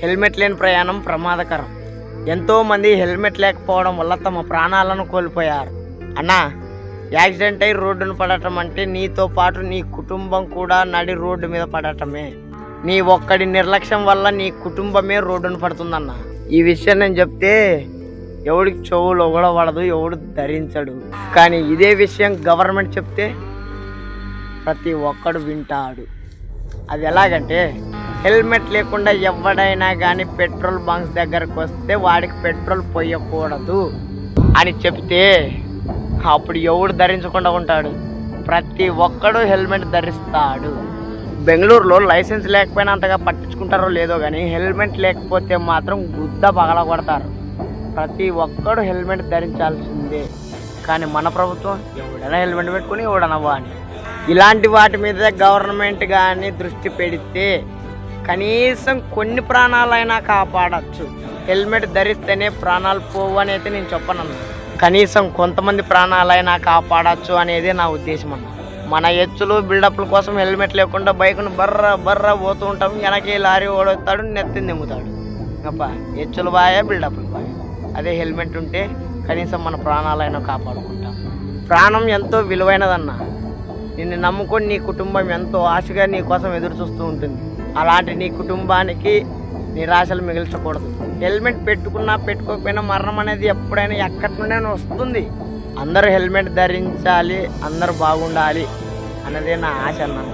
Helmet లేని ప్రయాణం ప్రమాదకరం. ఎంతోమంది హెల్మెట్ లేకపోవడం వల్ల తమ ప్రాణాలను కోల్పోయారు. అన్నా, యాక్సిడెంట్ అయి రోడ్డును పడటం అంటే నీతో పాటు నీ కుటుంబం కూడా నడి రోడ్డు మీద పడటమే. నీ ఒక్కడి నిర్లక్ష్యం వల్ల నీ కుటుంబమే రోడ్డును పడుతుందన్న. ఈ విషయం నేను చెప్తే ఎవడికి చెవులు కూడా పడదు, ఎవడు ధరించడు. కానీ ఇదే విషయం గవర్నమెంట్ చెప్తే ప్రతి ఒక్కడు వింటాడు. అది ఎలాగంటే, హెల్మెట్ లేకుండా ఎవడైనా కానీ పెట్రోల్ బంక్స్ దగ్గరకు వస్తే వాడికి పెట్రోల్ పోయకూడదు అని చెప్తే అప్పుడు ఎవడు ధరించకుండా ఉంటాడు? ప్రతి ఒక్కడు హెల్మెట్ ధరిస్తాడు. బెంగళూరులో లైసెన్స్ లేకపోయినా అంతగా పట్టించుకుంటారో లేదో కానీ హెల్మెట్ లేకపోతే మాత్రం గుద్ద పగల కొడతారు. ప్రతి ఒక్కడు హెల్మెట్ ధరించాల్సిందే. కానీ మన ప్రభుత్వం ఎవడైనా హెల్మెట్ పెట్టుకుని ఎవడనవా అని ఇలాంటి వాటి మీద గవర్నమెంట్ కానీ దృష్టి పెడితే కనీసం కొన్ని ప్రాణాలైనా కాపాడచ్చు. హెల్మెట్ ధరిస్తేనే ప్రాణాలు పోవు అని అయితే నేను చెప్పనన్నా. కనీసం కొంతమంది ప్రాణాలైనా కాపాడచ్చు అనేది నా ఉద్దేశం అన్న. మన ఎచ్చులు బిల్డప్ల కోసం హెల్మెట్ లేకుండా బైక్ను బర్ర పోతూ ఉంటాం. వెనకే లారీ ఓడొస్తాడు, నెత్తిని దిమ్ముతాడు. గప్ప ఎచ్చులు బాయే, బిల్డప్లు బాయే. అదే హెల్మెట్ ఉంటే కనీసం మన ప్రాణాలైనా కాపాడుకుంటాం. ప్రాణం ఎంతో విలువైనదన్న. నిన్ను నమ్ముకొని నీ కుటుంబం ఎంతో ఆశగా నీ కోసం ఎదురు చూస్తూ ఉంటుంది. అలాంటి నీ కుటుంబానికి నిరాశలు మిగిల్చకూడదు. హెల్మెట్ పెట్టుకున్నా పెట్టుకోకపోయినా మరణం అనేది ఎప్పుడైనా ఎక్కడి నుండైనా వస్తుంది. అందరూ హెల్మెట్ ధరించాలి, అందరూ బాగుండాలి అన్నదే నా ఆశ అన్నాను.